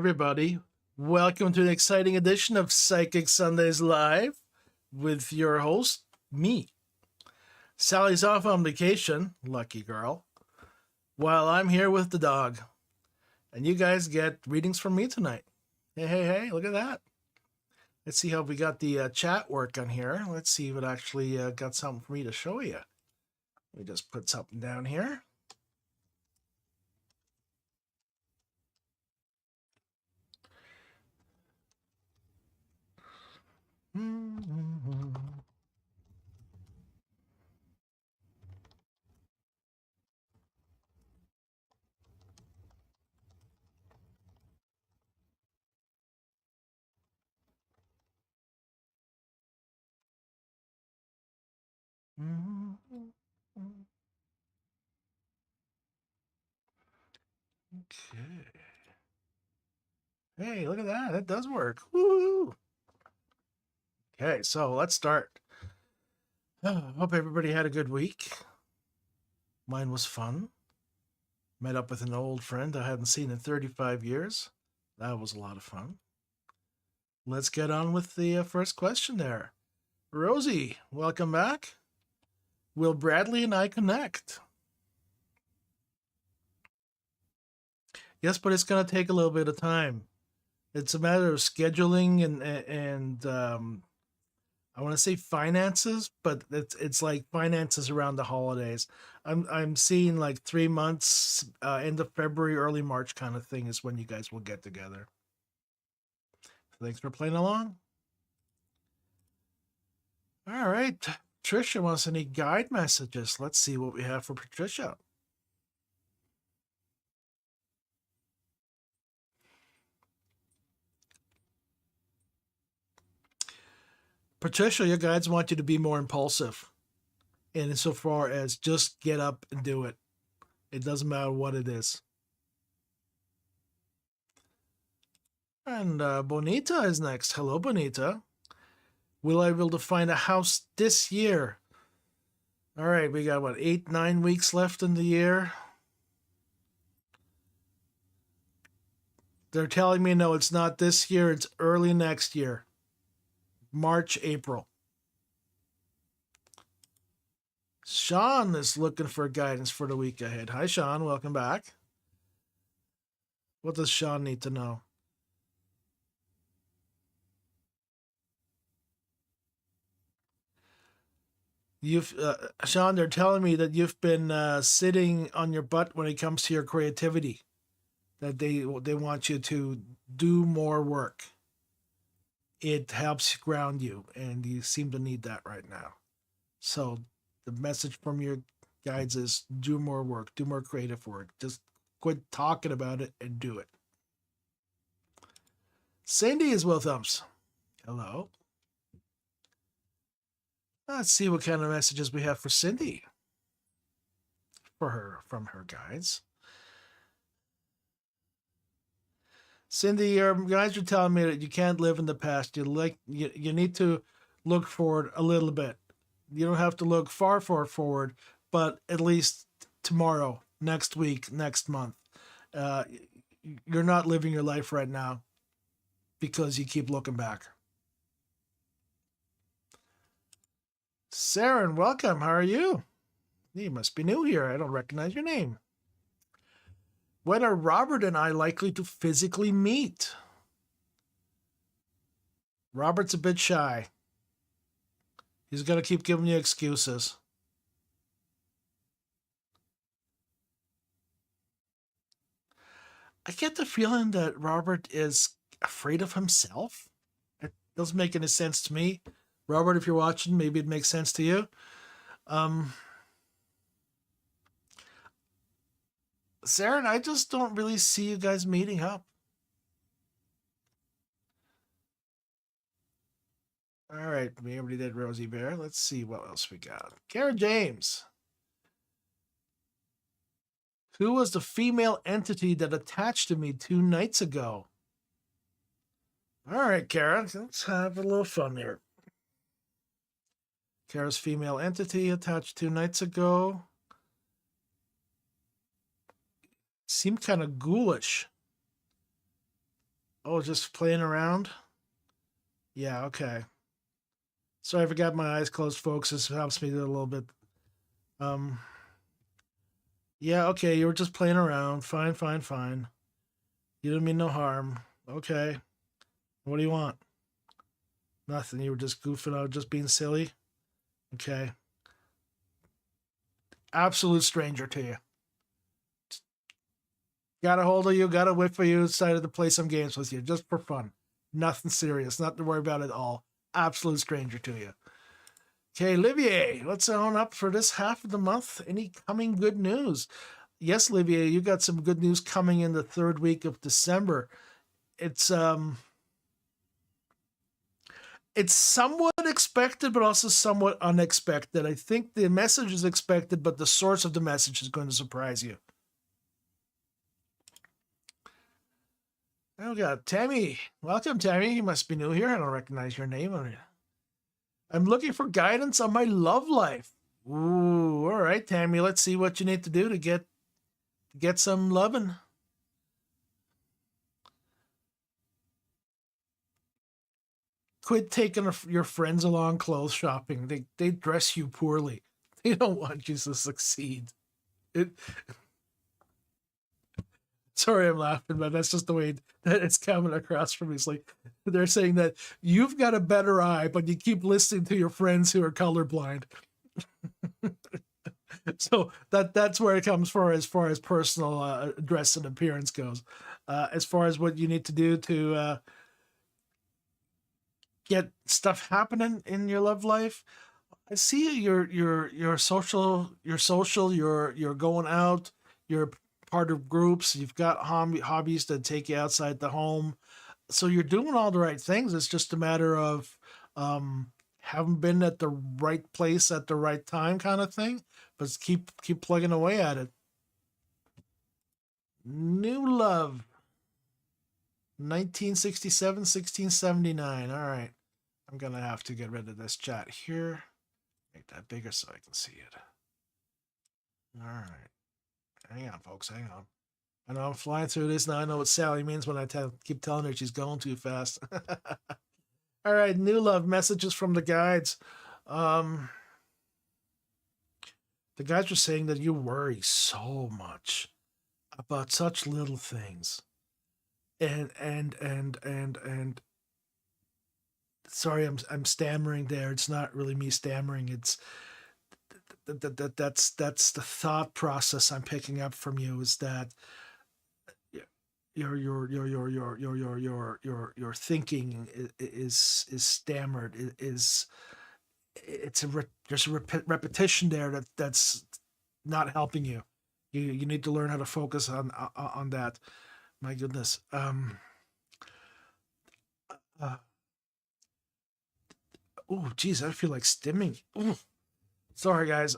everybody. Welcome to an exciting edition of Psychic Sundays Live with your host, me. Sally's off on vacation, lucky girl, while I'm here with the dog. And you guys get readings from me tonight. Hey, look at that. Let's see how we got the chat work on here. Let's see if it actually got something for me to show you. Let me just put something down here. Okay. Hey, look at that. That does work. Woo! Okay, so let's start. Hope everybody had a good week. Mine was fun. Met up with an old friend I hadn't seen in 35 years. That was a lot of fun. Let's get on with the first question there. Rosie, welcome back. Will Bradley and I connect? Yes, but it's going to take a little bit of time. It's a matter of scheduling and I want to say finances, but it's like finances around the holidays. I'm seeing like 3 months, end of February, early March kind of thing is when you guys will get together. Thanks for playing along. All right, Patricia wants any guide messages. Let's see what we have for Patricia. Patricia, your guides want you to be more impulsive. And insofar as just get up and do it. It doesn't matter what it is. And Bonita is next. Hello, Bonita. Will I be able to find a house this year? All right, we got what, 8-9 weeks left in the year. They're telling me no, it's not this year, it's early next year. March, April. Sean is looking for guidance for the week ahead. Hi, Sean. Welcome back. What does Sean need to know? Sean, they're telling me that you've been sitting on your butt when it comes to your creativity. That they want you to do more work. It helps ground you, and you seem to need that right now. So the message from your guides is do more work, do more creative work. Just quit talking about it and do it. Sandy is with us. Hello. Let's see what kind of messages we have for Cindy. For her, from her guides. Cindy, your guides are telling me that you can't live in the past. You need to look forward a little bit. You don't have to look far forward, but at least tomorrow, next week, next month. You're not living your life right now because you keep looking back. Saren, welcome. How are you? You must be new here. I don't recognize your name. When are Robert and I likely to physically meet? Robert's a bit shy. He's going to keep giving you excuses. I get the feeling that Robert is afraid of himself. It doesn't make any sense to me. Robert, if you're watching, maybe it makes sense to you. Sarah, I just don't really see you guys meeting up. All right, we already did Rosie Bear. Let's see what else we got. Kara James. Who was the female entity that attached to me 2 nights ago? All right, Kara, let's have a little fun here. Kara's female entity attached 2 nights ago. Seemed kind of ghoulish. Oh, just playing around? Yeah, okay. Sorry, I forgot my eyes closed, folks. This helps me do a little bit. Um, yeah, okay, you were just playing around. Fine, fine, fine. You didn't mean no harm. Okay. What do you want? Nothing. You were just goofing out, just being silly. Okay. Absolute stranger to you. Got a hold of you, got a whip for you, decided to play some games with you just for fun. Nothing serious, nothing to worry about at all. Absolute stranger to you. Okay, Olivier, what's on up for this half of the month? Any coming good news? Yes, Olivier, you got some good news coming in the third week of December. It's it's somewhat expected, but also somewhat unexpected. I think the message is expected, but the source of the message is going to surprise you. Oh God, Tammy. Welcome, Tammy. You must be new here. I don't recognize your name. I'm looking for guidance on my love life. Ooh, all right, Tammy. Let's see what you need to do to get some loving. Quit taking your friends along clothes shopping. They dress you poorly. They don't want you to succeed. It. Sorry, I'm laughing, but that's just the way that it's coming across from me. It's like they're saying that you've got a better eye, but you keep listening to your friends who are colorblind. So that's where it comes for as far as personal dress and appearance goes. As far as what you need to do to get stuff happening in your love life, I see you're social, you're going out, you're part of groups, you've got hobbies that take you outside the home, so you're doing all the right things. It's just a matter of haven't been at the right place at the right time, kind of thing. But keep plugging away at it. New love, 1967, 1679. All right, I'm gonna have to get rid of this chat here. Make that bigger so I can see it. All right. Hang on, folks. Hang on. I know I'm flying through this now. I know what Sally means when I keep telling her she's going too fast. All right. New love messages from the guides. Um, the guides are saying that you worry so much about such little things. And sorry, I'm stammering there. It's not really me stammering. It's that's the thought process I'm picking up from you is that your thinking is stammered, is it's there's a repetition there that's not helping you. You need to learn how to focus on that. My goodness. Oh geez, I feel like stimming. Ooh. Sorry guys.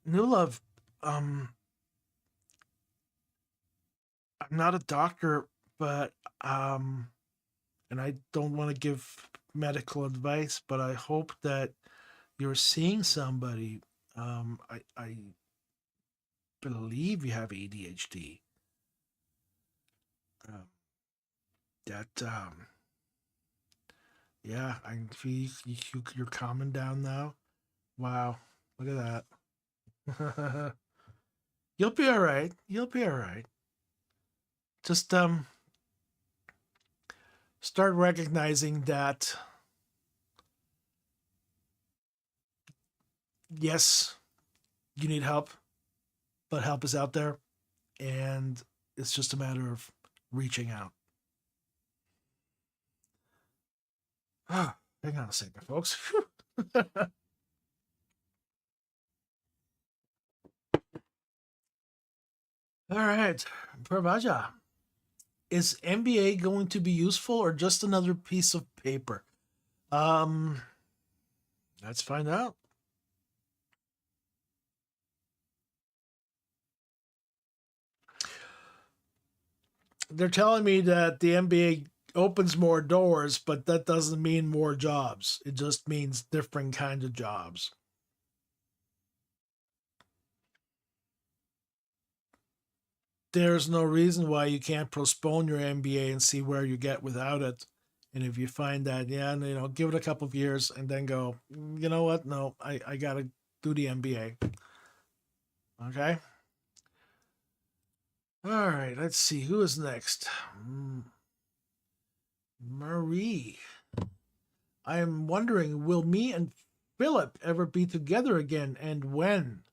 New love. I'm not a doctor, but and I don't want to give medical advice, but I hope that you're seeing somebody. I believe you have ADHD. Um, that yeah, I can feel you're calming down now. Wow, look at that. You'll be all right. You'll be all right. Just start recognizing that yes, you need help, but help is out there, and it's just a matter of reaching out. Ah, hang on a second, folks. All right, Pravaja. Is MBA going to be useful or just another piece of paper? Um, let's find out. They're telling me that the MBA opens more doors, but that doesn't mean more jobs. It just means different kinds of jobs. there's no reason why you can't postpone your MBA and see where you get without it. And if you find that, yeah, give it a couple of years and then go, you know what? No, I got to do the MBA. Okay. All right. Let's see. Who is next? Marie. I am wondering, will me and Philip ever be together again, and when?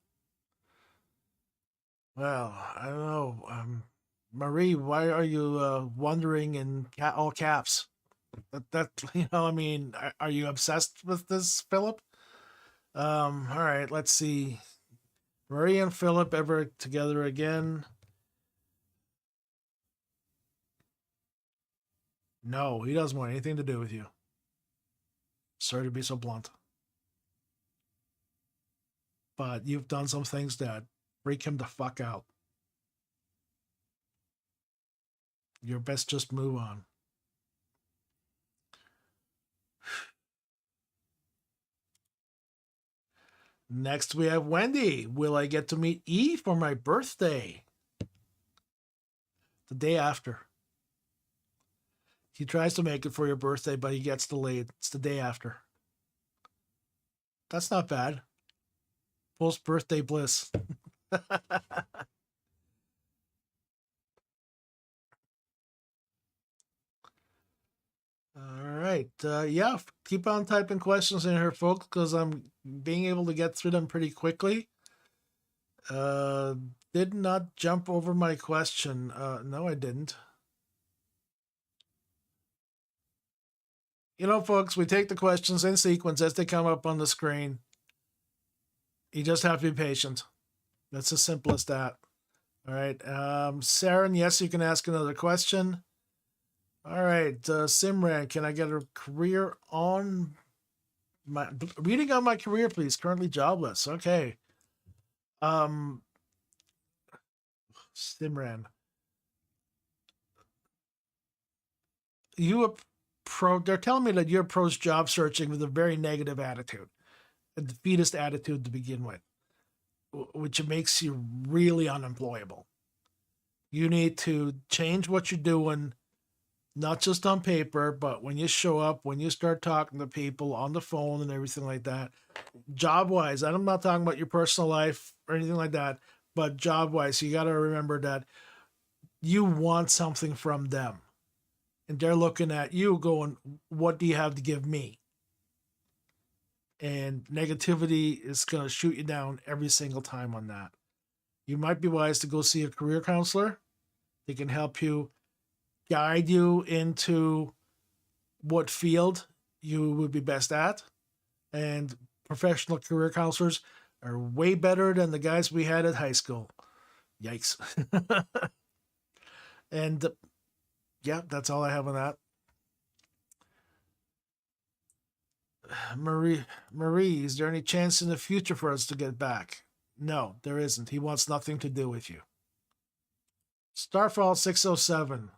Well, I don't know. Marie, why are you wondering in all caps? That I mean, are you obsessed with this, Philip? All right, let's see. Marie and Philip ever together again? No, he doesn't want anything to do with you. Sorry to be so blunt. But you've done some things that freak him the fuck out. You're best just move on. Next, we have Wendy. Will I get to meet E for my birthday? The day after. He tries to make it for your birthday, but he gets delayed. It's the day after. That's not bad. Post birthday bliss. All right. Yeah, keep on typing questions in here, folks, because I'm being able to get through them pretty quickly. Uh, did not jump over my question. No, I didn't. Folks, we take the questions in sequence as they come up on the screen. You just have to be patient. That's as simple as that. All right. Saren, yes, you can ask another question. All right. Simran, can I get a career on my reading on my career, please? Currently jobless. Okay. Simran, they're telling me that you approach job searching with a very negative attitude, a defeatist attitude to begin with, which makes you really unemployable. You need to change what you're doing, not just on paper, but when you show up, when you start talking to people on the phone and everything like that. Job wise, I'm not talking about your personal life or anything like that, but job wise, you got to remember that you want something from them. And they're looking at you going, what do you have to give me? And negativity is going to shoot you down every single time on that. You might be wise to go see a career counselor. They can help you guide you into what field you would be best at. And professional career counselors are way better than the guys we had at high school. Yikes. And yeah, that's all I have on that. Marie, is there any chance in the future for us to get back? No, there isn't. He wants nothing to do with you. Starfall 607.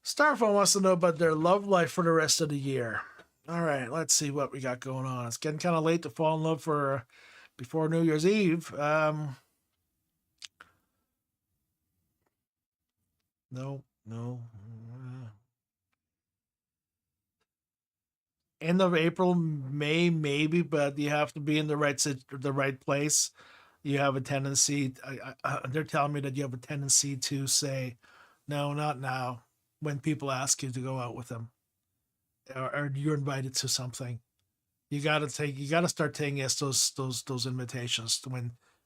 Starfall wants to know about their love life for the rest of the year. All right, let's see what we got going on. It's getting kind of late to fall in love for before New Year's Eve. No. End of April, May, maybe, but you have to be in the right place. You have a tendency. They're telling me that you have a tendency to say, "No, not now." When people ask you to go out with them, or you're invited to something, you got to start taking yes those invitations.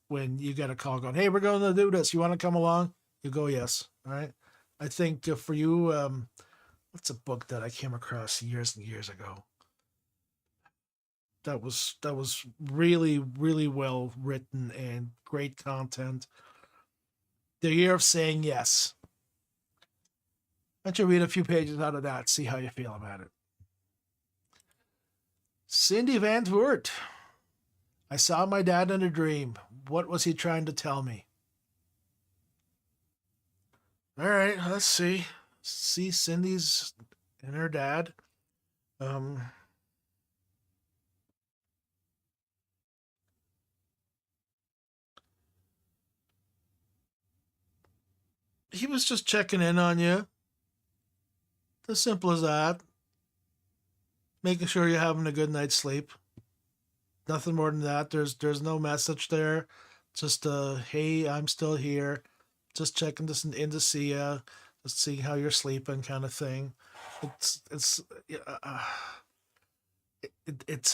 When you get a call going, "Hey, we're going to do this. You want to come along?" You go yes. All right. I think for you, what's a book that I came across years and years ago? That was really really well written and great content. The Year of Saying Yes. Why don't you read a few pages out of that, see how you feel about it. Cindy Van Voort. I saw my dad in a dream. What was he trying to tell me? All right, let's see. See Cindy's and her dad. Um, He was just checking in on you. As simple as that. Making sure you're having a good night's sleep. Nothing more than that. There's no message there. Just hey, I'm still here. Just checking this in to see you, just see how you're sleeping, kind of thing. It's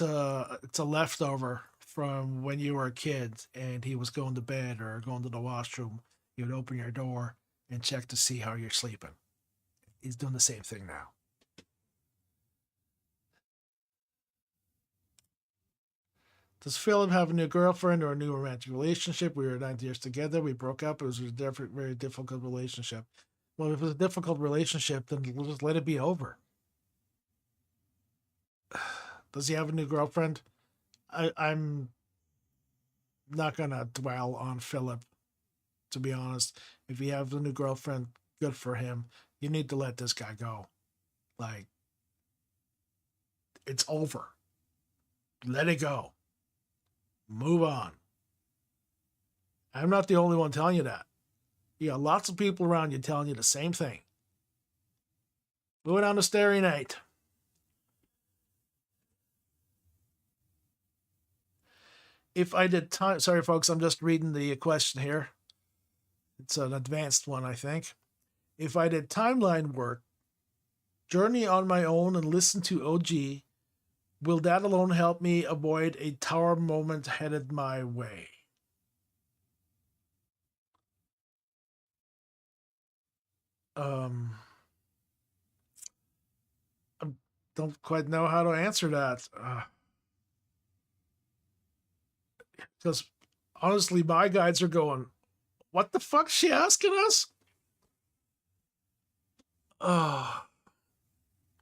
uh, it's a leftover from when you were a kid and he was going to bed or going to the washroom. You'd open your door and check to see how you're sleeping. He's doing the same thing now. Does Philip have a new girlfriend or a new romantic relationship? We were 9 years together. We broke up. It was a very difficult relationship. Well, if it was a difficult relationship, then just let it be over. Does he have a new girlfriend? I'm not gonna dwell on Philip. To be honest, if he has a new girlfriend, good for him. You need to let this guy go. Like, it's over. Let it go. Move on. I'm not the only one telling you that. You got lots of people around you telling you the same thing. Moving on to Starry Night. If I did time, sorry folks, I'm just reading the question here. It's an advanced one, I think. If I did timeline work, journey on my own, and listen to OG, will that alone help me avoid a tower moment headed my way? Um, I don't quite know how to answer that. Because honestly, my guides are going, what the fuck's she asking us? Oh,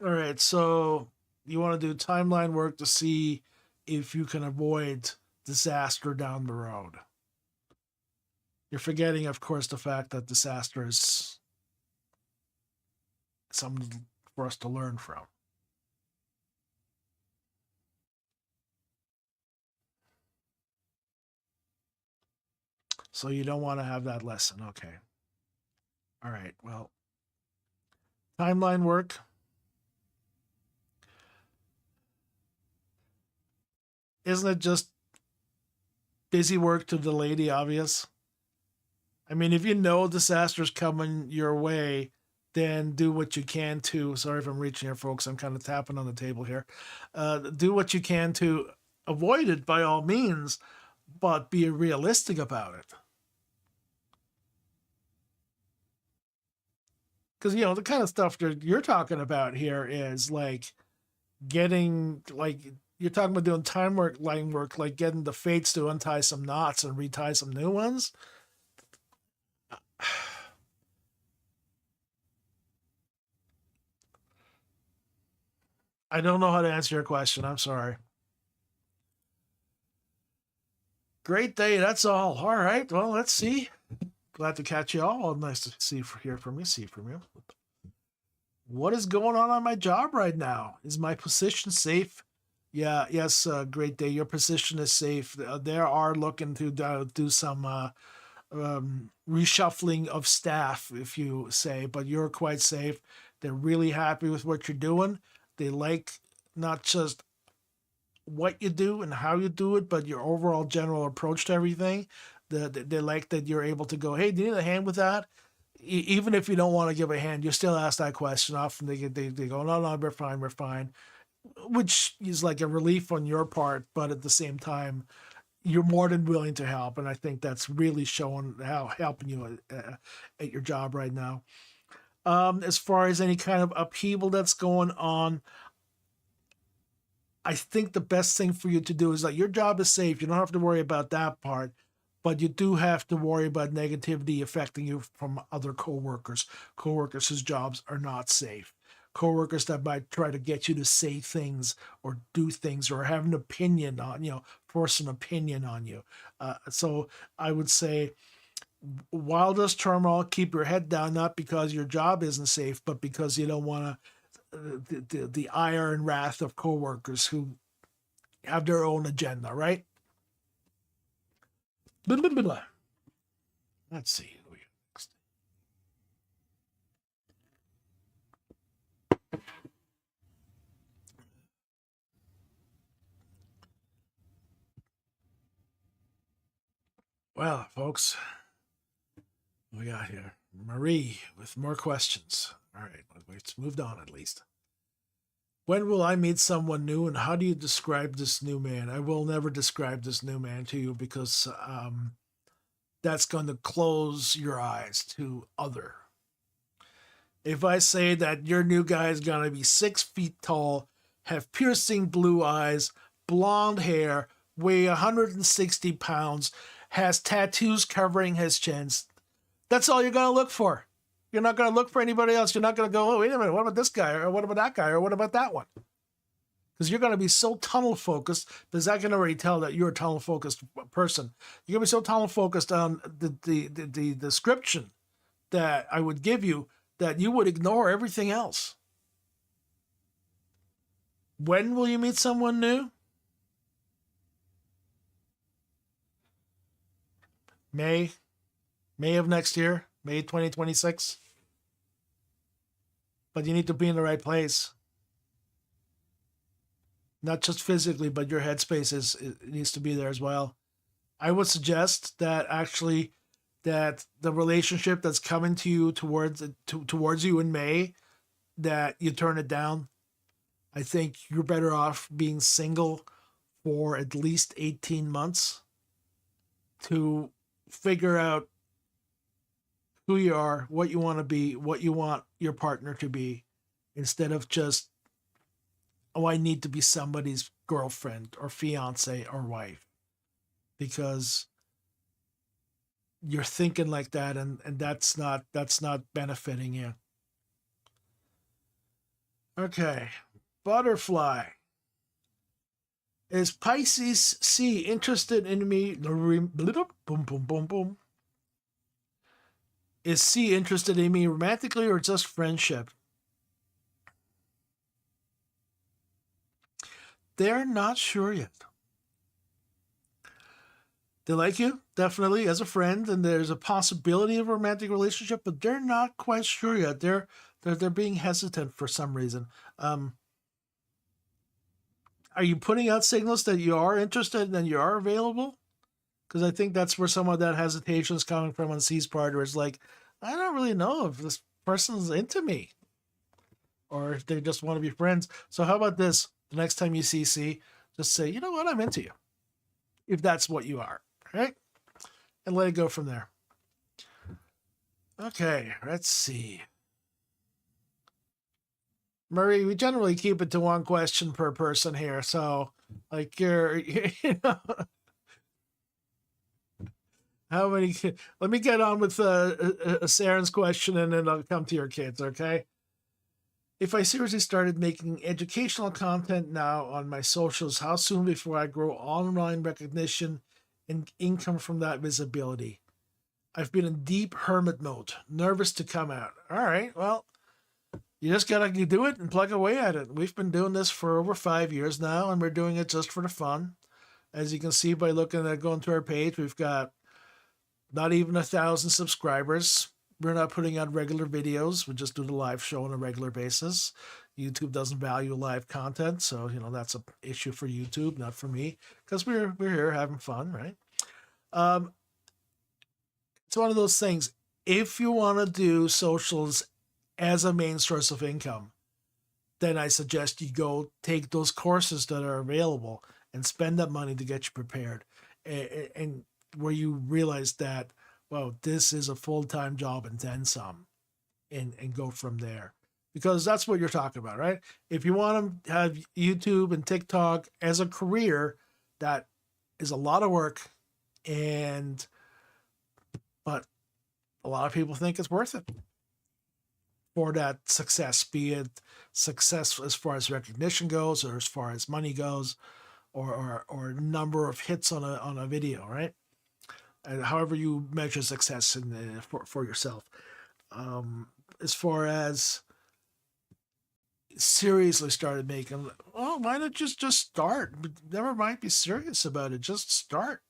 all right. So you want to do timeline work to see if you can avoid disaster down the road. You're forgetting, of course, the fact that disaster is something for us to learn from. So you don't want to have that lesson. Okay. All right. Well, timeline work. Isn't it just busy work to delay the obvious? I mean, if you know disaster's coming your way, then do what you can to. Sorry if I'm reaching here, folks. I'm kind of tapping on the table here. Do what you can to avoid it by all means, but be realistic about it. Because, the kind of stuff that you're talking about here is like getting, like, you're talking about doing time work, line work, like getting the fates to untie some knots and retie some new ones. I don't know how to answer your question. I'm sorry. Great day. That's all. All right. Well, let's see. Glad to catch you all. Nice to hear from you, see from you. What is going on my job right now? Is my position safe? Yeah. Yes. Great day. Your position is safe. They are looking to do some reshuffling of staff, if you say, but you're quite safe. They're really happy with what you're doing. They like not just what you do and how you do it, but your overall general approach to everything. They like that you're able to go, hey, do you need a hand with that? Even if you don't want to give a hand, you still ask that question. Often they go, no, we're fine, which is like a relief on your part, but at the same time, you're more than willing to help, and I think that's really showing how helping you at your job right now. As far as any kind of upheaval that's going on, I think the best thing for you to do is that your job is safe. You don't have to worry about that part, but you do have to worry about negativity affecting you from other coworkers whose jobs are not safe, coworkers that might try to get you to say things or do things or have an opinion on, force an opinion on you. So I would say, while there's turmoil, keep your head down, not because your job isn't safe, but because you don't want to the ire and wrath of coworkers who have their own agenda, right? Blah, blah, blah, blah. Let's see. Well, folks, what we got here Marie with more questions. All right, it's moved on at least. When will I meet someone new, and how do you describe this new man? I will never describe this new man to you because that's going to close your eyes to other. If I say that your new guy is going to be 6 feet tall, have piercing blue eyes, blonde hair, weigh 160 pounds, has tattoos covering his chins, that's all you're going to look for. You're not going to look for anybody else. You're not going to go, oh, wait a minute, what about this guy? Or what about that guy? Or what about that one? Because you're going to be so tunnel focused, because I can already tell that you're a tunnel focused person. You're going to be so tunnel focused on the description that I would give you that you would ignore everything else. When will you meet someone new? May of next year, May 2026. But you need to be in the right place. Not just physically, but your headspace it needs to be there as well. I would suggest that actually that the relationship that's coming to you towards you in May, that you turn it down. I think you're better off being single for at least 18 months to figure out who you are, what you want to be, what you want your partner to be, instead of just, oh, I need to be somebody's girlfriend or fiance or wife. Because you're thinking like that, and that's not benefiting you. Okay. Butterfly. Is Pisces C interested in me? Boom, boom, boom, boom. Is C interested in me romantically or just friendship? They're not sure yet. They like you, definitely, as a friend, and there's a possibility of a romantic relationship, but they're not quite sure yet. They're being hesitant for some reason. Are you putting out signals that you are interested and you are available? Because I think that's where some of that hesitation is coming from on C's part, where it's like, I don't really know if this person's into me or if they just want to be friends. So how about this? The next time you see C, just say, you know what, I'm into you. If that's what you are, right? And let it go from there. Okay, let's see. Murray, we generally keep it to one question per person here. So, like, you know, how many? Let me get on with Saren's question, and then I'll come to your kids. Okay. If I seriously started making educational content now on my socials, how soon before I grow online recognition and income from that visibility? I've been in deep hermit mode, nervous to come out. All right, well, you just gotta do it and plug away at it. We've been doing this for over 5 years now, and we're doing it just for the fun. As you can see by looking at going to our page, we've got not even 1,000 subscribers. We're not putting out regular videos. We just do the live show on a regular basis. YouTube doesn't value live content, so that's an issue for YouTube, not for me, because we're here having fun, right? It's one of those things. If you want to do socials as a main source of income, then I suggest you go take those courses that are available and spend that money to get you prepared, and where you realize that, well, this is a full-time job and then some, and go from there. Because that's what you're talking about, right? If you want to have YouTube and TikTok as a career, that is a lot of work, but a lot of people think it's worth it for that success, be it success as far as recognition goes, or as far as money goes, or number of hits on a video, right? And however you measure success for yourself. As far as seriously started making, well, why not just start? Never mind, be serious about it. Just start.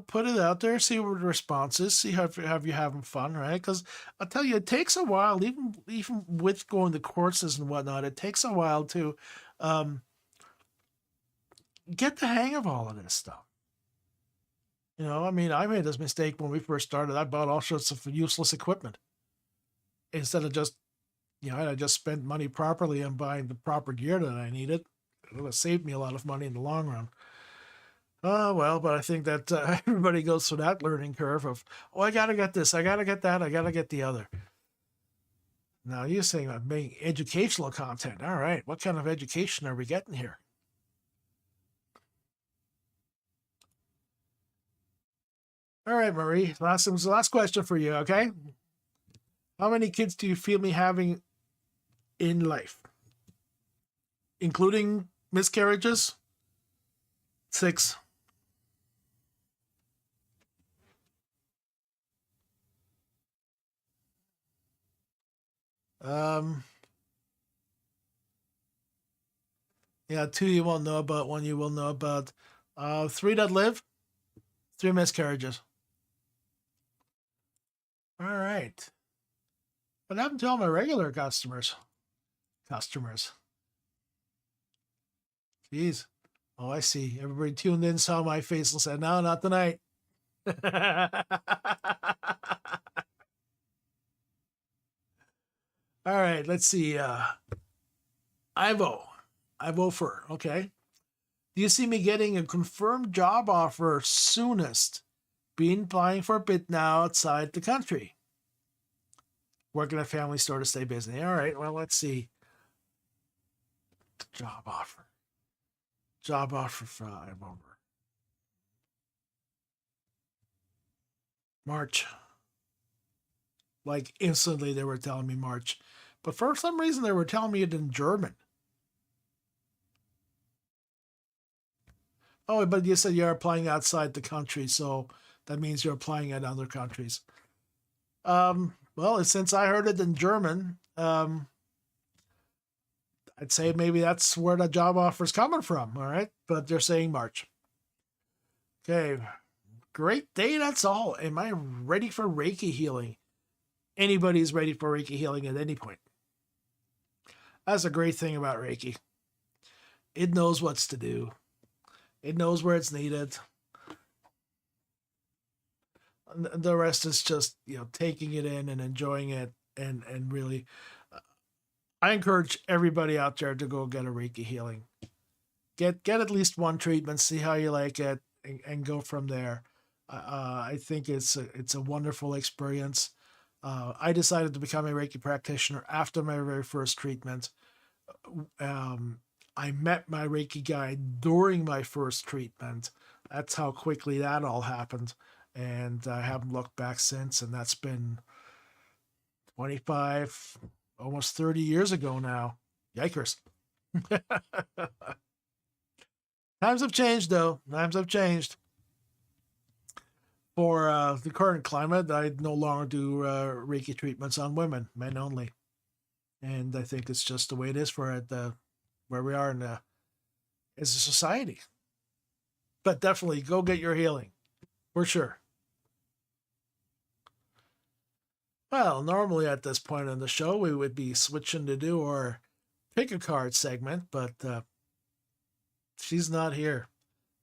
Put it out there, see what the response is, see how you're having fun, right? Because I'll tell you, it takes a while, even with going to courses and whatnot, it takes a while to get the hang of all of this stuff. I mean, I made this mistake when we first started. I bought all sorts of useless equipment instead of just, had I just spent money properly on buying the proper gear that I needed. It would have saved me a lot of money in the long run. Oh, well, but I think that everybody goes through that learning curve of, oh, I got to get this, I got to get that, I got to get the other. Now, you're saying about making educational content. All right, what kind of education are we getting here? All right, Marie, last question for you, okay? How many kids do you feel me having in life? Including miscarriages? 6. Um, yeah, 2 you won't know about, 1 you will know about. 3 that live, 3 miscarriages. All right. What happened to all my regular customers? Jeez. Oh, I see. Everybody tuned in, saw my face, and said, no, not tonight. All right, let's see. Ivo. Ivo okay. Do you see me getting a confirmed job offer soonest? Been applying for a bit now outside the country. Working at a family store to stay busy. All right, well, let's see. Job offer. Job offer for Ivo. March. Like instantly they were telling me March. But for some reason they were telling me it in German. Oh, but you said you're applying outside the country, so that means you're applying at other countries. Well, since I heard it in German, I'd say maybe that's where the job offer is coming from. All right, but they're saying March. Okay, great day. That's all. Am I ready for Reiki healing? Anybody's ready for Reiki healing at any point. That's a great thing about Reiki. It knows what's to do. It knows where it's needed. The rest is just, taking it in and enjoying it and really I encourage everybody out there to go get a Reiki healing. Get at least one treatment, see how you like it, and go from there. I think it's a wonderful experience. I decided to become a Reiki practitioner after my very first treatment. I met my Reiki guide during my first treatment. That's how quickly that all happened. And I haven't looked back since. And that's been 25, almost 30 years ago now. Yikers. Times have changed, though. Times have changed. For the current climate, I no longer do Reiki treatments on women, men only. And I think it's just the way it is for it, where we are as a society. But definitely go get your healing, for sure. Well, normally at this point in the show, we would be switching to do our pick a card segment, but she's not here.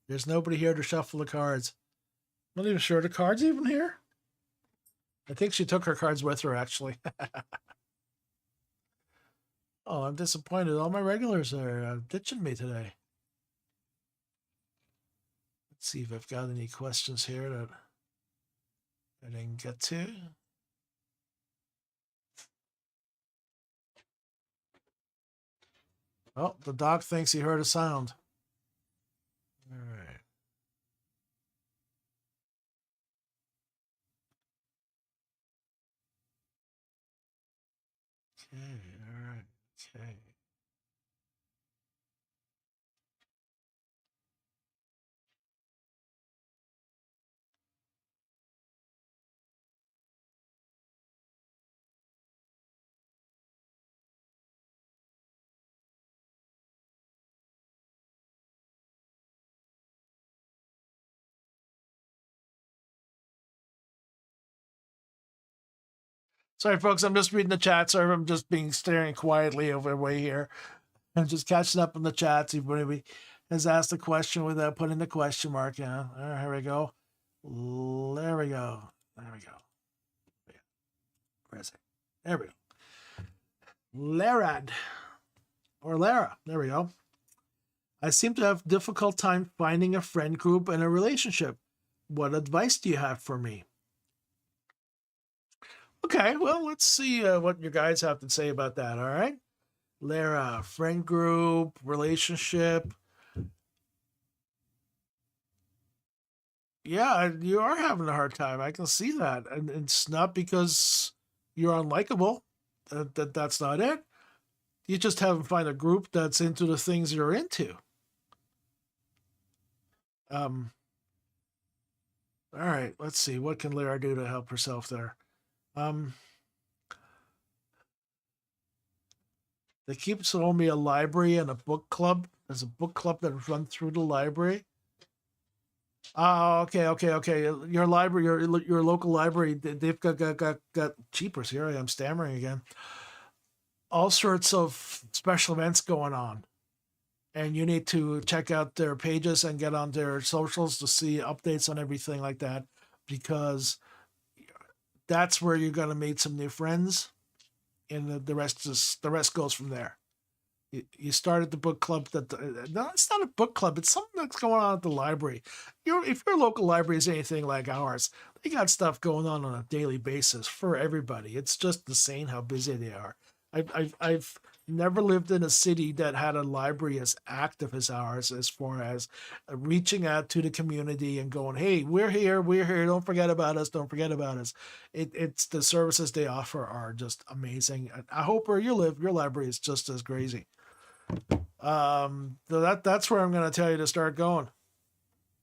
There's nobody here to shuffle the cards. I'm not even sure the card's even here. I think she took her cards with her, actually. Oh, I'm disappointed. All my regulars are ditching me today. Let's see if I've got any questions here that I didn't get to. Oh, the dog thinks he heard a sound. All right. Okay, all right. Okay. Sorry, folks. I'm just reading the chat. Sorry, I'm just being staring quietly over way here. I'm just catching up on the chats. Everybody has asked a question without putting the question mark in. All right, here we go. There we go. There we go. Where is it? There we go. Lerad. Or Lara. There we go. I seem to have difficult time finding a friend group and a relationship. What advice do you have for me? Okay, well, let's see what you guys have to say about that, all right? Lara, friend group, relationship. Yeah, you are having a hard time. I can see that. And it's not because you're unlikable. That's not it. You just haven't found a group that's into the things you're into. Um, all right, let's see. What can Lara do to help herself there? Um, they keep showing me a library and a book club. There's a book club that runs through the library. Oh, okay. Your library, your local library, they've got cheapers. Here I am stammering again. All sorts of special events going on, and you need to check out their pages and get on their socials to see updates on everything like that, because that's where you're gonna meet some new friends, and the rest goes from there. You started the book club no, it's not a book club, it's something that's going on at the library. If your local library is anything like ours, they got stuff going on a daily basis for everybody. It's just insane how busy they are. I've never lived in a city that had a library as active as ours, as far as reaching out to the community and going, hey, we're here, don't forget about us, don't forget about us. It's the services they offer are just amazing. I hope where you live, your library is just as crazy. So that's where I'm going to tell you to start going.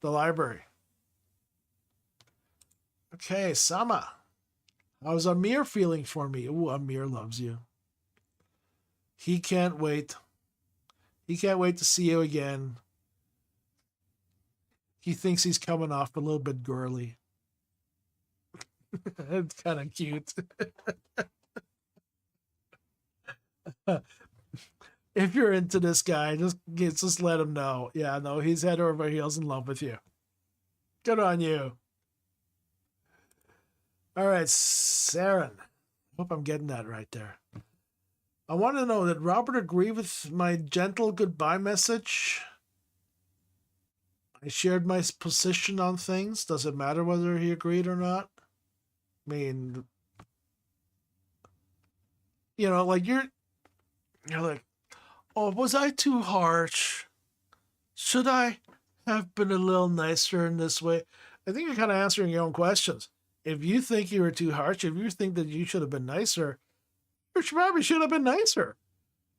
The library. Okay, Sama. How's Amir feeling for me? Ooh, Amir loves you. He can't wait. He can't wait to see you again. He thinks he's coming off a little bit girly. It's kind of cute. If you're into this guy, just let him know. Yeah, no, he's head over heels in love with you. Good on you. All right, Saren. Hope I'm getting that right there. I want to know, did Robert agree with my gentle goodbye message? I shared my position on things. Does it matter whether he agreed or not? I mean, like you're like, oh, was I too harsh? Should I have been a little nicer in this way? I think you're kind of answering your own questions. If you think you were too harsh, if you think that you should have been nicer, you probably should have been nicer.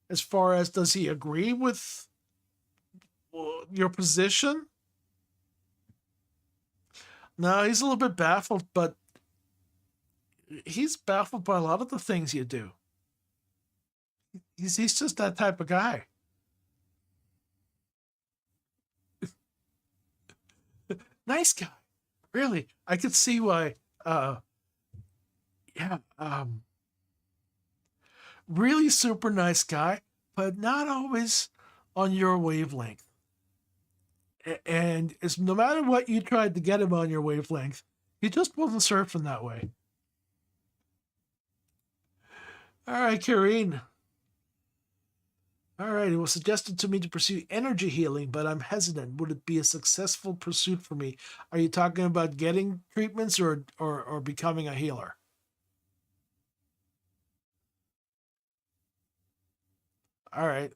As far as, does he agree with your position? No, he's a little bit baffled, but he's baffled by a lot of the things you do. He's just that type of guy. Nice guy. Really. I could see why yeah, really super nice guy, but not always on your wavelength. And it's, no matter what you tried to get him on your wavelength, he just wasn't surfing that way. All right, Karine. All right, it was suggested to me to pursue energy healing, but I'm hesitant. Would it be a successful pursuit for me? Are you talking about getting treatments or becoming a healer? All right.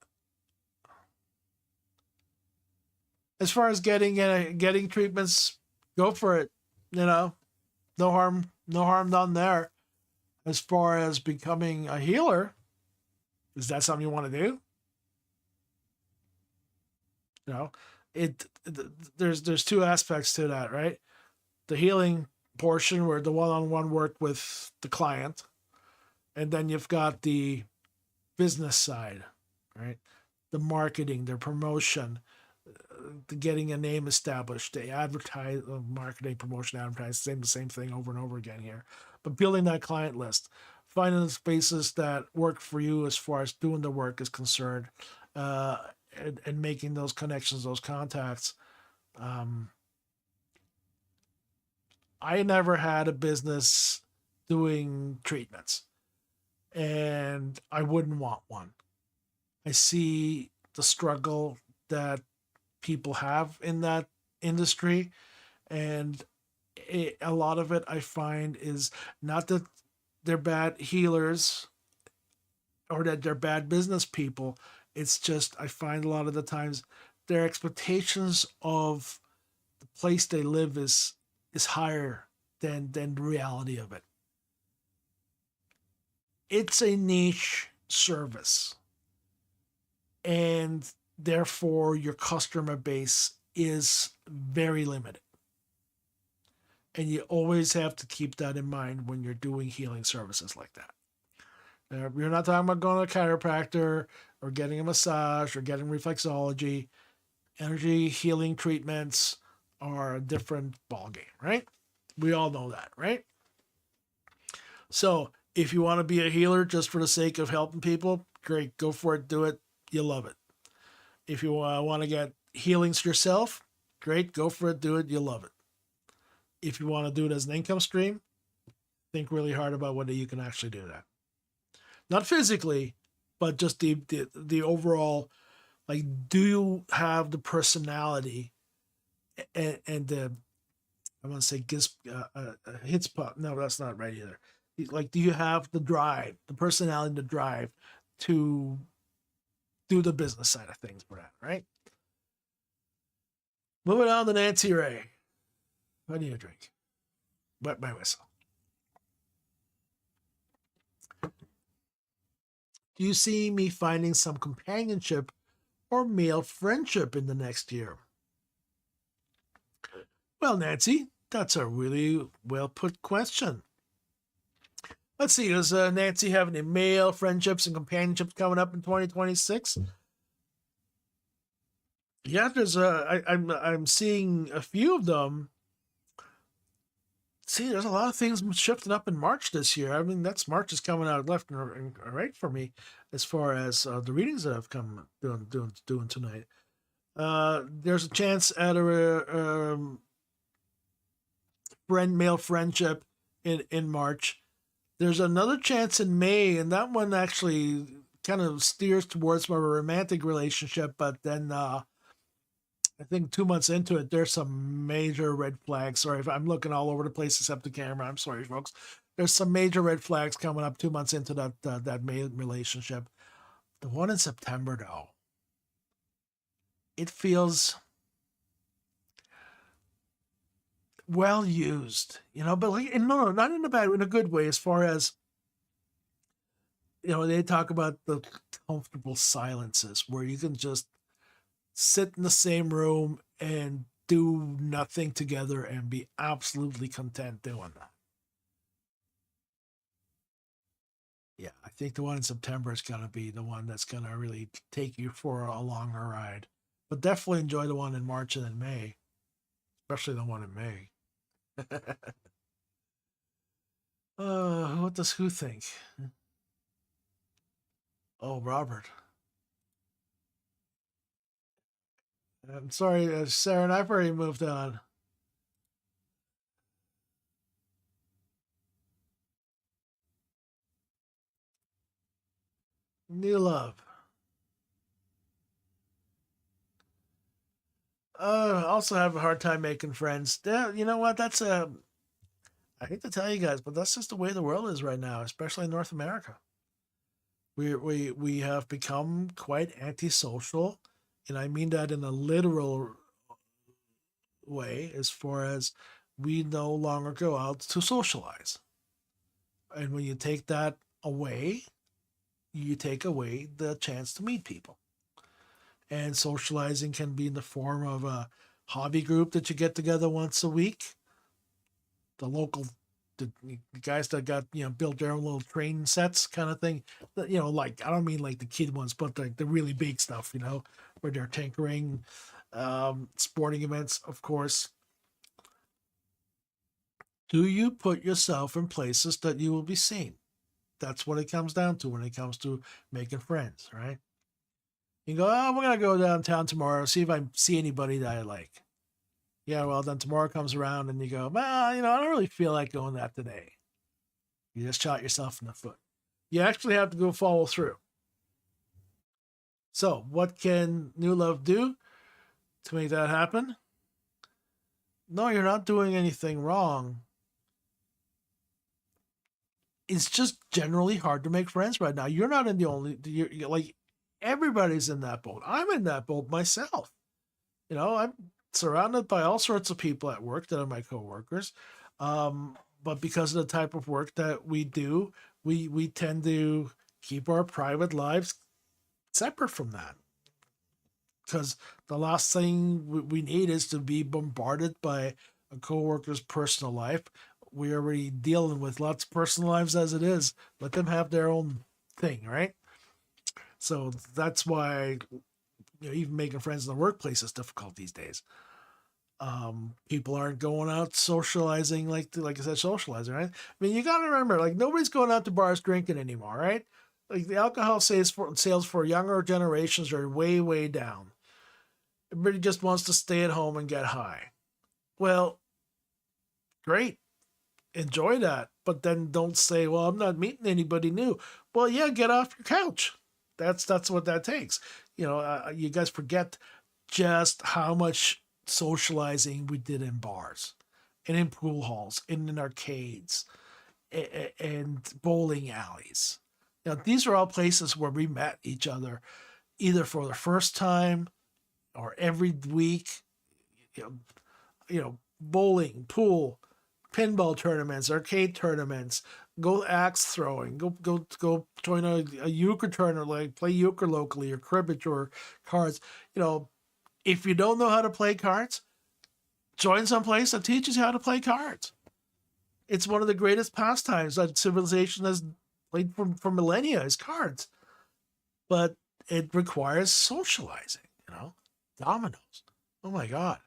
As far as getting treatments, go for it. You know, no harm done there. As far as becoming a healer, is that something you want to do? You know, there's two aspects to that, right? The healing portion, where the one-on-one work with the client, and then you've got the business side, right? The marketing, the promotion, the getting a name established, the advertise, marketing, promotion, advertise, the same thing over and over again here. But building that client list, finding the spaces that work for you as far as doing the work is concerned, uh, and making those connections, those contacts. Um, I never had a business doing treatments, and I wouldn't want one. I see the struggle that people have in that industry, and a lot of it I find is not that they're bad healers or that they're bad business people. It's just I find a lot of the times their expectations of the place they live is higher than the reality of it. It's a niche service, and therefore your customer base is very limited. And you always have to keep that in mind when you're doing healing services like that. You're not talking about going to a chiropractor or getting a massage or getting reflexology. Energy healing treatments are a different ballgame, right? We all know that, right? So if you want to be a healer just for the sake of helping people, great, go for it, do it. You'll love it. If you want to get healings yourself, great, go for it, do it, you'll love it. If you want to do it as an income stream, think really hard about whether you can actually do that. Not physically, but just the overall, like, do you have the personality and the, I want to say hits pop. No, that's not right either. Like, do you have the drive, the personality, the drive to do the business side of things for that, right? Moving on to Nancy Ray. What do you drink? Wet my whistle. Do you see me finding some companionship or male friendship in the next year? Well, Nancy, that's a really well put question. Let's see, does Nancy have any male friendships and companionships coming up in 2026? Yeah, I'm seeing a few of them. See, there's a lot of things shifting up in March this year. I mean, that's March is coming out left and right for me as far as the readings that I've come doing tonight. There's a chance at a male friendship in March. There's another chance in May, and that one actually kind of steers towards more of a romantic relationship, but then I think 2 months into it, there's some major red flags. Sorry if I'm looking all over the place except the camera. I'm sorry, folks. There's some major red flags coming up 2 months into that main relationship. The one in September, though, it feels well used, but like, no, not in a bad, in a good way. As far as they talk about the comfortable silences where you can just sit in the same room and do nothing together and be absolutely content doing that. Yeah, I think the one in September is going to be the one that's going to really take you for a longer ride. But definitely enjoy the one in March and in May, especially the one in May. What does who think? Oh, Robert. I'm sorry, Sarah and I've already moved on. New love. Also have a hard time making friends. Yeah, you know what? That's I hate to tell you guys, but that's just the way the world is right now, especially in North America. We have become quite antisocial, and I mean that in a literal way, as far as we no longer go out to socialize. And when you take that away, you take away the chance to meet people. And socializing can be in the form of a hobby group that you get together once a week. The local, the guys that got built their own little train sets, kind of thing. Like, I don't mean like the kid ones, but the really big stuff. Where they're tinkering, sporting events, of course. Do you put yourself in places that you will be seen? That's what it comes down to when it comes to making friends, right? You go, oh, we're gonna go downtown tomorrow, see if I see anybody that I like. Yeah, well, then tomorrow comes around and you go, well, I don't really feel like going that today. You just shot yourself in the foot. You actually have to go follow through. So, what can New Love do to make that happen? No, you're not doing anything wrong. It's just generally hard to make friends right now. You're not in the only, you're like, everybody's in that boat. I'm in that boat myself. I'm surrounded by all sorts of people at work that are my coworkers. But because of the type of work that we do, we tend to keep our private lives separate from that. Because the last thing we need is to be bombarded by a coworker's personal life. We're already dealing with lots of personal lives as it is. Let them have their own thing, right? So that's why even making friends in the workplace is difficult these days. People aren't going out socializing like I said, socializing, right? I mean, you got to remember, like nobody's going out to bars drinking anymore, right? Like the alcohol sales for younger generations are way, way down. Everybody just wants to stay at home and get high. Well, great. Enjoy that. But then don't say, well, I'm not meeting anybody new. Well, yeah, get off your couch. That's what that takes. You guys forget just how much socializing we did in bars and in pool halls and in arcades and bowling alleys. These are all places where we met each other either for the first time or every week. Bowling, pool, pinball tournaments, arcade tournaments, go axe throwing, go join a euchre tournament, like play euchre locally or cribbage or cards. If you don't know how to play cards, join some place that teaches you how to play cards. It's one of the greatest pastimes that civilization has played for millennia is cards. But it requires socializing, Dominoes. Oh my God.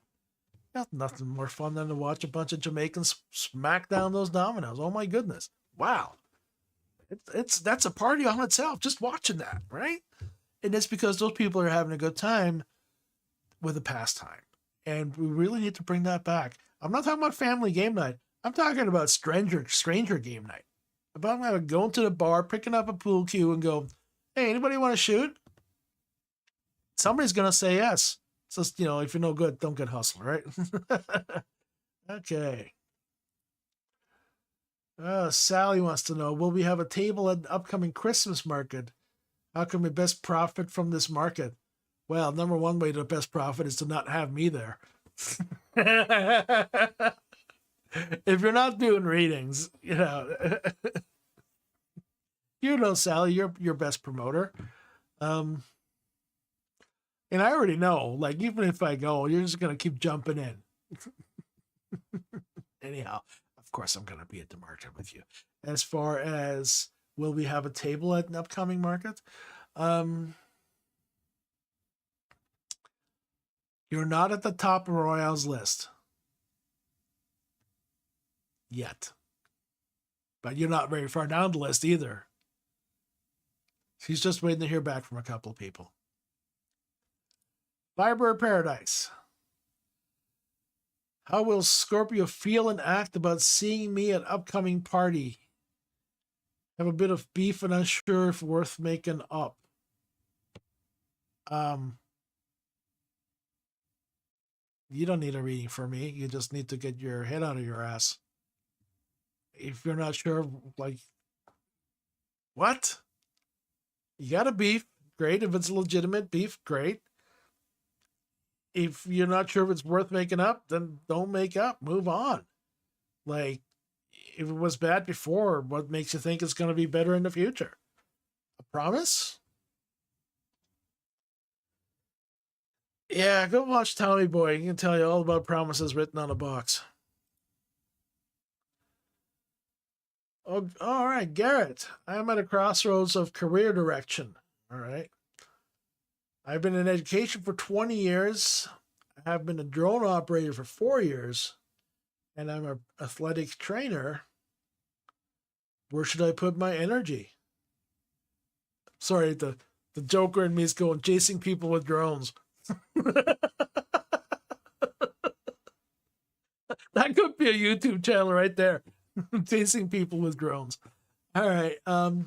Nothing more fun than to watch a bunch of Jamaicans smack down those dominoes. Oh my goodness. Wow. That's a party on itself, just watching that, right? And it's because those people are having a good time with a pastime. And we really need to bring that back. I'm not talking about family game night. I'm talking about stranger game night. About going to the bar, picking up a pool cue and go, hey, anybody want to shoot? Somebody's going to say yes. So, if you're no good, don't get hustled, right? Okay. Sally wants to know, will we have a table at the upcoming Christmas market? How can we best profit from this market? Well, number one way to best profit is to not have me there. If you're not doing readings, Sally, you're your best promoter. And I already know, like, even if I go, you're just going to keep jumping in. Anyhow, of course, I'm going to be at the market with you. As far as will we have a table at an upcoming market? You're not at the top of Royale's list yet. But you're not very far down the list either. She's just waiting to hear back from a couple of people. Firebird Paradise. How will Scorpio feel and act about seeing me at upcoming party? Have a bit of beef and unsure if worth making up. You don't need a reading for me. You just need to get your head out of your ass. If you're not sure, like, what? You got a beef, great. If it's legitimate beef, great. If you're not sure if it's worth making up, then don't make up. Move on. Like, if it was bad before, what makes you think it's going to be better in the future? A promise? Yeah, go watch Tommy Boy. He can tell you all about promises written on a box. Oh, all right, Garrett. I am at a crossroads of career direction. All right. I've been in education for 20 years. I have been a drone operator for 4 years. And I'm an athletic trainer. Where should I put my energy? Sorry, the Joker in me is going chasing people with drones. That could be a YouTube channel right there. Chasing people with drones. All right. I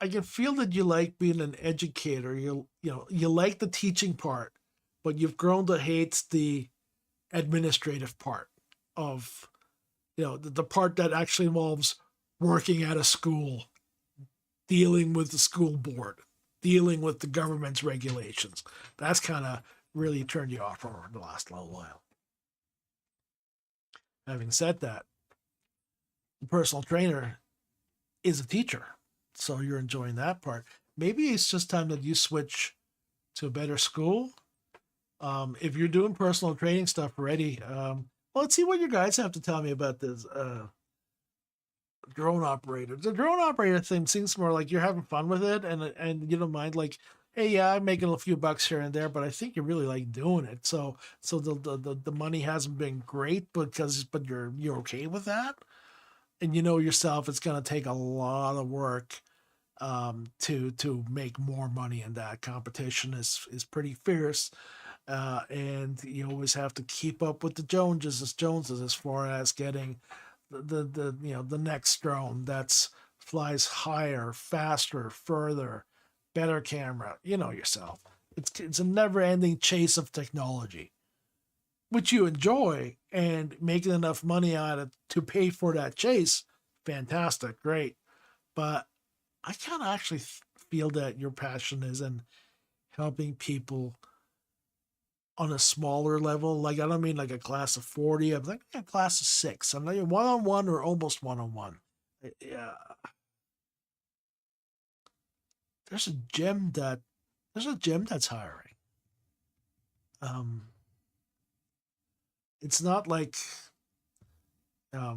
can feel that you like being an educator. You like the teaching part, but you've grown to hate the administrative part of the part that actually involves working at a school, dealing with the school board, dealing with the government's regulations. That's kind of really turned you off for the last little while. Having said that, the personal trainer is a teacher, so you're enjoying that part. Maybe it's just time that you switch to a better school. If you're doing personal training stuff already, well, let's see what you guys have to tell me about this drone operator. The drone operator thing seems more like you're having fun with it, and you don't mind, like, hey, yeah, I'm making a few bucks here and there, but I think you really like doing it. So the money hasn't been great, but you're okay with that, and you know yourself, it's gonna take a lot of work to make more money, and that competition is pretty fierce. And you always have to keep up with the Joneses as far as getting the next drone that's flies higher, faster, further, better camera. You know yourself. It's a never ending chase of technology, which you enjoy, and making enough money on it to pay for that chase. Fantastic, great. But I kind of actually feel that your passion is in helping people on a smaller level. Like, I don't mean like a class of 40. I'm like a class of 6. I'm like one on one or almost one on one. Yeah. There's a gym that's hiring. Um, it's not like a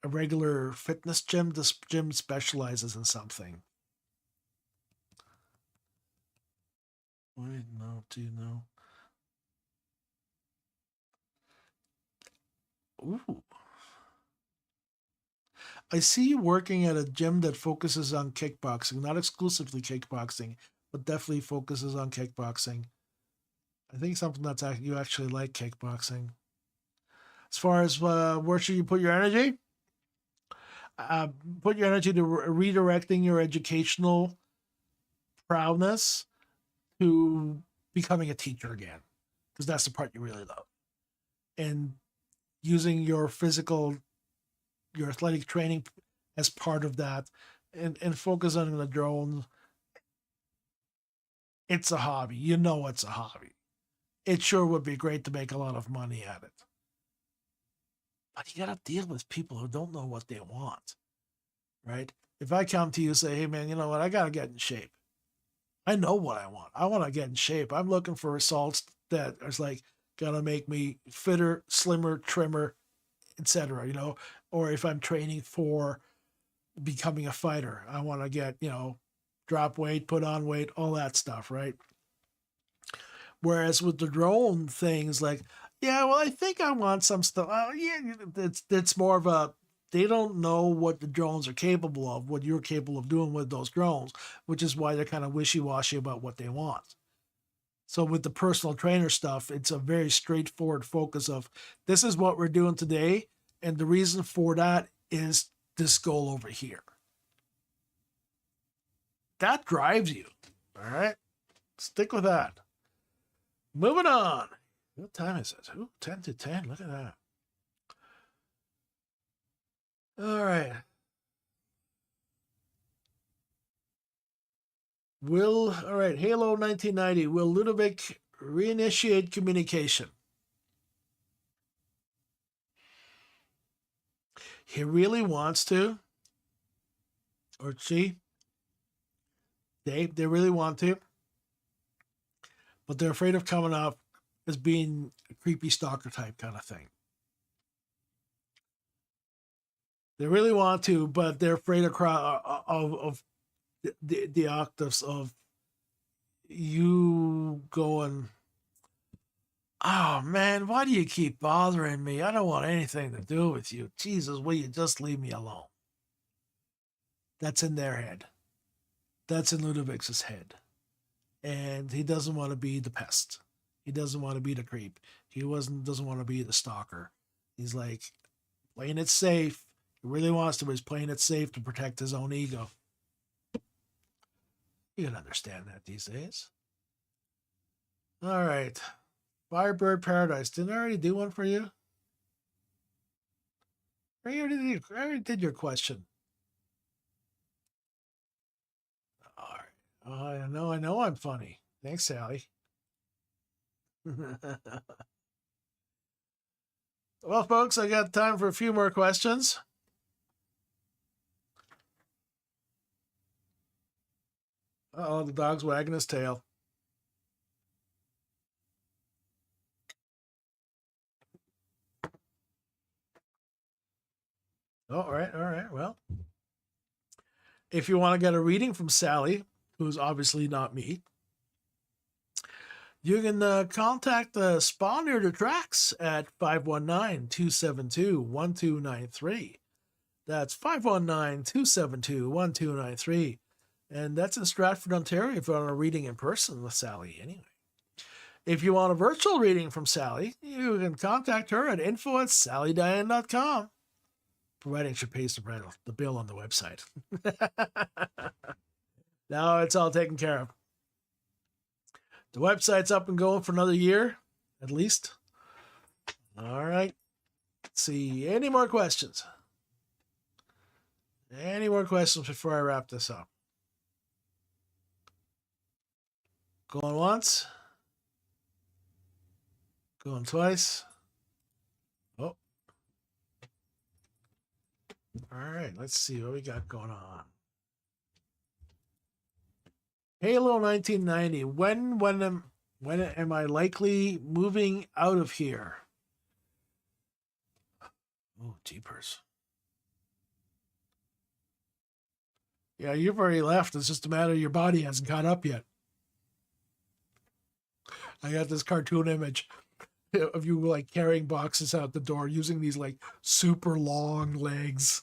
regular fitness gym. This gym specializes in something. Wait, no, do you know? Ooh. I see you working at a gym that focuses on kickboxing, not exclusively kickboxing, but definitely focuses on kickboxing. I think something you actually like kickboxing. As far as where should you put your energy? Uh, put your energy to redirecting your educational proudness to becoming a teacher again, because that's the part you really love. And using your athletic training as part of that, and focus on the drone. It's a hobby. You know it's a hobby. It sure would be great to make a lot of money at it. But you got to deal with people who don't know what they want, right? If I come to you and say, hey, man, you know what? I got to get in shape. I know what I want. I want to get in shape. I'm looking for results that is like going to make me fitter, slimmer, trimmer, etc. Or if I'm training for becoming a fighter, I want to get, drop weight, put on weight, all that stuff, right? Whereas with the drone things, like, yeah, well, I think I want some stuff. Yeah, it's more of a, they don't know what the drones are capable of, what you're capable of doing with those drones, which is why they're kind of wishy washy about what they want. So with the personal trainer stuff, it's a very straightforward focus of, this is what we're doing today, and the reason for that is this goal over here. That drives you. All right, stick with that. Moving on. What time is it? Ooh, 10 to 10. Look at that. All right. All right, Halo 1990. Will Ludovic reinitiate communication? He really wants to, or she, they really want to, but they're afraid of coming off as being a creepy stalker type kind of thing. They really want to, but they're afraid of the octaves of you going, oh man, why do you keep bothering me? I don't want anything to do with you. Jesus, will you just leave me alone? That's in their head. That's in Ludovic's head. and he doesn't want to be the pest. He doesn't want to be the creep. Doesn't want to be the stalker. He's like playing it safe. He really wants to, but he's playing it safe to protect his own ego. You can understand that these days. All right. Firebird Paradise. Didn't I already do one for you? I already did your question. All right. Oh, I know I'm funny. Thanks, Sally. Well, folks, I got time for a few more questions. Oh, the dog's wagging his tail. Oh, all right. Well, if you want to get a reading from Sally, who's obviously not me, you can contact the Spawn Near the Tracks at 519-272-1293. That's 519-272-1293. And that's in Stratford, Ontario, if you want a reading in person with Sally anyway. If you want a virtual reading from Sally, you can contact her at info@sallydiane.com, providing she pays the bill on the website. Now it's all taken care of. The website's up and going for another year, at least. All right. Let's see. Any more questions? Any more questions before I wrap this up? Going once. Going twice. Oh. All right. Let's see what we got going on. Halo 1990. When am I likely moving out of here? Oh, jeepers. Yeah, you've already left. It's just a matter of your body hasn't caught up yet. I got this cartoon image of you like carrying boxes out the door using these like super long legs.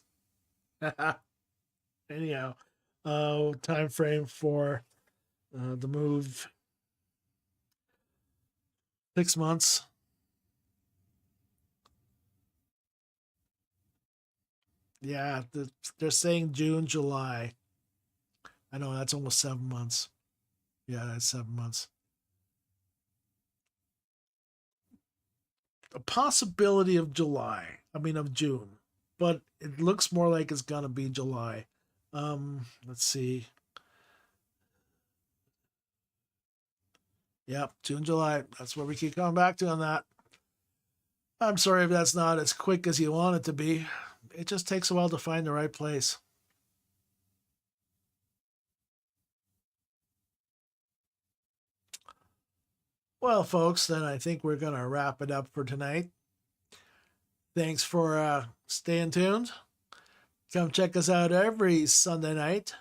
Anyhow, time frame for the move 6 months. Yeah, they're saying June, July. I know that's almost 7 months. Yeah, that's 7 months. A possibility of July. I mean of June, but it looks more like it's gonna be July. Let's see. Yep, June, July. That's where we keep coming back to on that. I'm sorry if that's not as quick as you want it to be. It just takes a while to find the right place. Well, folks, then I think we're going to wrap it up for tonight. Thanks for staying tuned. Come check us out every Sunday night,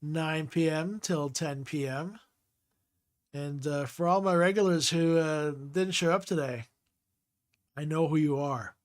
9 p.m. till 10 p.m. And for all my regulars who didn't show up today, I know who you are.